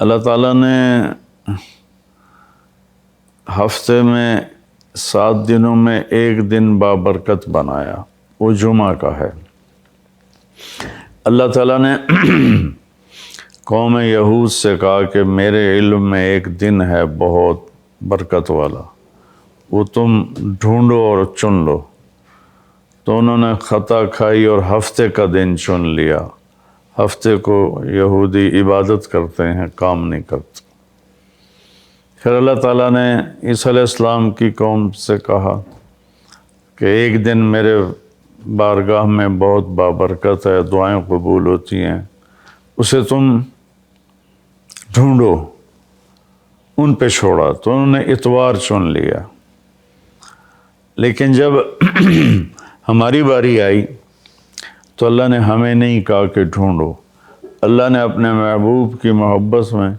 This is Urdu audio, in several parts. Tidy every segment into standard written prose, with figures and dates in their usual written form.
اللہ تعالیٰ نے ہفتے میں 7 دنوں میں ایک دن بابرکت بنایا، وہ جمعہ کا ہے۔ اللہ تعالیٰ نے قوم یہود سے کہا کہ میرے علم میں ایک دن ہے بہت برکت والا، وہ تم ڈھونڈو اور چن لو۔ تو انہوں نے خطا کھائی اور ہفتے کا دن چن لیا۔ ہفتے کو یہودی عبادت کرتے ہیں، کام نہیں کرتے۔ پھر اللہ تعالیٰ نے عیسیٰ علیہ السلام کی قوم سے کہا کہ ایک دن میرے بارگاہ میں بہت بابرکت ہے، دعائیں قبول ہوتی ہیں، اسے تم ڈھونڈو۔ ان پہ چھوڑا تو انہوں نے اتوار چن لیا۔ لیکن جب ہماری باری آئی تو اللہ نے ہمیں نہیں کہا کہ ڈھونڈو۔ اللہ نے اپنے محبوب کی محبت میں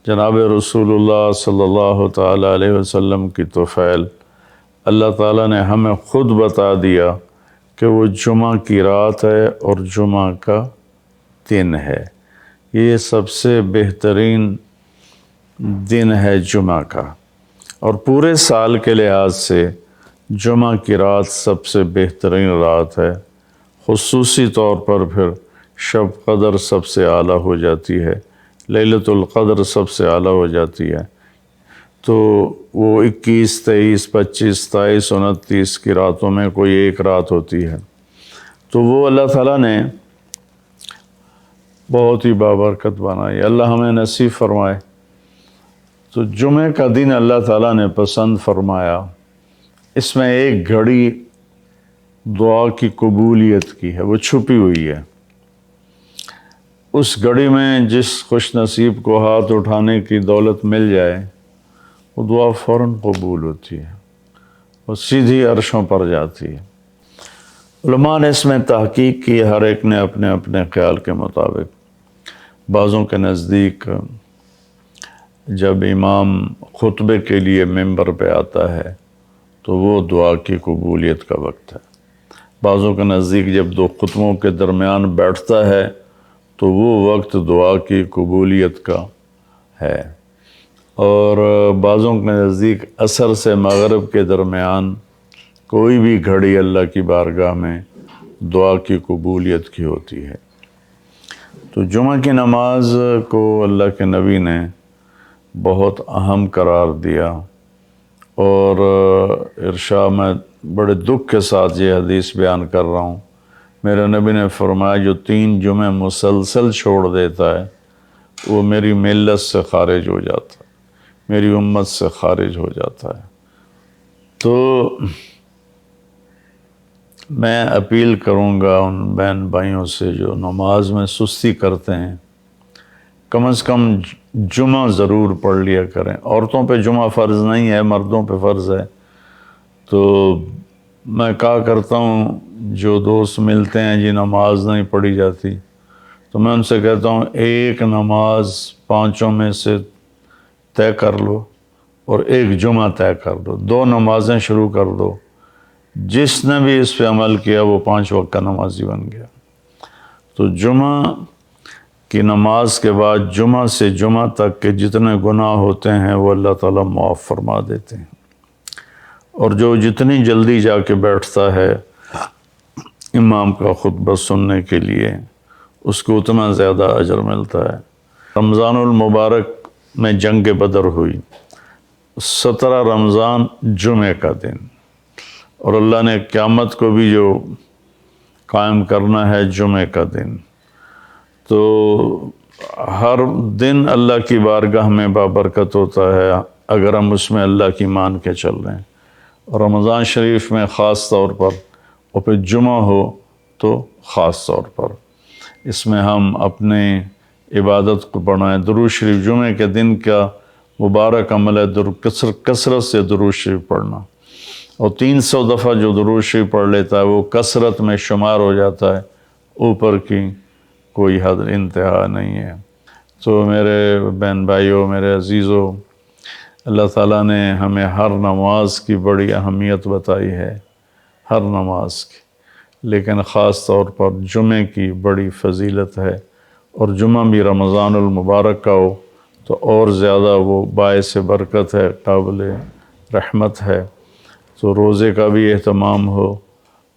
جناب رسول اللہ صلی اللہ تعالیٰ علیہ وسلم کی طفیل اللہ تعالیٰ نے ہمیں خود بتا دیا کہ وہ جمعہ کی رات ہے اور جمعہ کا دن ہے۔ یہ سب سے بہترین دن ہے جمعہ کا، اور پورے سال کے لحاظ سے جمعہ کی رات سب سے بہترین رات ہے۔ خصوصی طور پر پھر شب قدر سب سے اعلیٰ ہو جاتی ہے، لیلۃ القدر سب سے اعلیٰ ہو جاتی ہے۔ تو وہ 21، 23، 25، 27، 29 کی راتوں میں کوئی ایک رات ہوتی ہے، تو وہ اللہ تعالیٰ نے بہت ہی بابرکت بنائی۔ اللہ ہمیں نصیب فرمائے۔ تو جمعہ کا دن اللہ تعالیٰ نے پسند فرمایا۔ اس میں ایک گھڑی دعا کی قبولیت کی ہے، وہ چھپی ہوئی ہے۔ اس گھڑی میں جس خوش نصیب کو ہاتھ اٹھانے کی دولت مل جائے، وہ دعا فوراً قبول ہوتی ہے، وہ سیدھی عرشوں پر جاتی ہے۔ علماء نے اس میں تحقیق کی، ہر ایک نے اپنے اپنے خیال کے مطابق۔ بعضوں کے نزدیک جب امام خطبے کے لیے ممبر پہ آتا ہے تو وہ دعا کی قبولیت کا وقت ہے۔ بعضوں کے نزدیک جب دو خطبوں کے درمیان بیٹھتا ہے تو وہ وقت دعا کی قبولیت کا ہے۔ اور بعضوں کے نزدیک عصر سے مغرب کے درمیان کوئی بھی گھڑی اللہ کی بارگاہ میں دعا کی قبولیت کی ہوتی ہے۔ تو جمعہ کی نماز کو اللہ کے نبی نے بہت اہم قرار دیا، اور ارشاد میں بڑے دکھ کے ساتھ یہ حدیث بیان کر رہا ہوں۔ میرے نبی نے فرمایا جو 3 جمعے مسلسل چھوڑ دیتا ہے وہ میری ملت سے خارج ہو جاتا ہے، میری امت سے خارج ہو جاتا ہے۔ تو میں اپیل کروں گا ان بہن بھائیوں سے جو نماز میں سستی کرتے ہیں، کم از کم جمعہ ضرور پڑھ لیا کریں۔ عورتوں پہ جمعہ فرض نہیں ہے، مردوں پہ فرض ہے۔ تو میں کہا کرتا ہوں جو دوست ملتے ہیں جی نماز نہیں پڑھی جاتی، تو میں ان سے کہتا ہوں ایک نماز 5 میں سے طے کر لو اور ایک جمعہ طے کر دو، 2 نمازیں شروع کر دو۔ جس نے بھی اس پہ عمل کیا وہ 5 وقت کا نمازی بن گیا۔ تو جمعہ کی نماز کے بعد جمعہ سے جمعہ تک کے جتنے گناہ ہوتے ہیں وہ اللہ تعالیٰ معاف فرما دیتے ہیں، اور جو جتنی جلدی جا کے بیٹھتا ہے امام کا خطبہ سننے کے لیے اس کو اتنا زیادہ اجر ملتا ہے۔ رمضان المبارک میں جنگ بدر ہوئی، 17 رمضان جمعے کا دن، اور اللہ نے قیامت کو بھی جو قائم کرنا ہے جمعے کا دن۔ تو ہر دن اللہ کی بارگاہ میں بابرکت ہوتا ہے اگر ہم اس میں اللہ کی مان کے چل رہے ہیں، اور رمضان شریف میں خاص طور پر، اور پھر جمعہ ہو تو خاص طور پر اس میں ہم اپنے عبادت کو بڑھائیں۔ درود شریف جمعے کے دن کا مبارک عمل ہے، کثرت سے درود شریف پڑھنا، اور 300 دفعہ جو درود شریف پڑھ لیتا ہے وہ کثرت میں شمار ہو جاتا ہے، اوپر کی کوئی حد انتہا نہیں ہے۔ تو میرے بہن بھائیوں، میرے عزیزوں، اللہ تعالیٰ نے ہمیں ہر نماز کی بڑی اہمیت بتائی ہے، ہر نماز کی، لیکن خاص طور پر جمعے کی بڑی فضیلت ہے، اور جمعہ بھی رمضان المبارک کا ہو تو اور زیادہ وہ باعث برکت ہے، قابل رحمت ہے۔ تو روزے کا بھی اہتمام ہو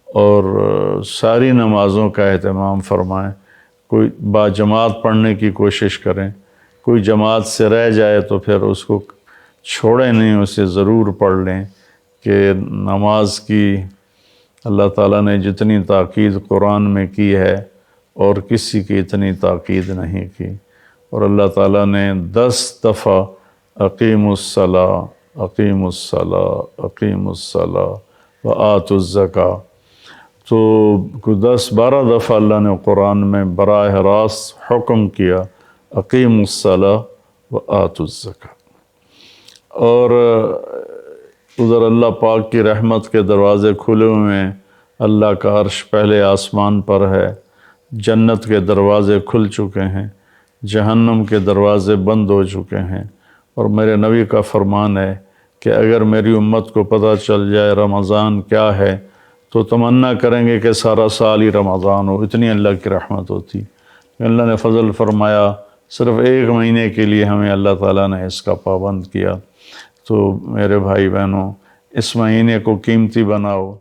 اور ساری نمازوں کا اہتمام فرمائیں، کوئی باجماعت پڑھنے کی کوشش کریں، کوئی جماعت سے رہ جائے تو پھر اس کو چھوڑیں نہیں، اسے ضرور پڑھ لیں کہ نماز کی اللہ تعالیٰ نے جتنی تاکید قرآن میں کی ہے اور کسی کی اتنی تاکید نہیں کی، اور اللہ تعالیٰ نے 10 دفعہ اقیم الصلاۃ اقیم الصلاۃ اقیم الصلاۃ وآتوا الزکاۃ، تو 10-12 دفعہ اللہ نے قرآن میں براہ راست حکم کیا اقیم الصلاۃ وآتوا الزکاۃ۔ اور ادھر اللہ پاک کی رحمت کے دروازے کھلے ہوئے ہیں، اللہ کا عرش پہلے آسمان پر ہے، جنت کے دروازے کھل چکے ہیں، جہنم کے دروازے بند ہو چکے ہیں، اور میرے نبی کا فرمان ہے کہ اگر میری امت کو پتہ چل جائے رمضان کیا ہے تو تمنا کریں گے کہ سارا سال ہی رمضان ہو، اتنی اللہ کی رحمت ہوتی۔ اللہ نے فضل فرمایا، صرف 1 مہینے کے لیے ہمیں اللہ تعالیٰ نے اس کا پابند کیا۔ تو میرے بھائی بہنوں، اس مہینے کو قیمتی بناؤ۔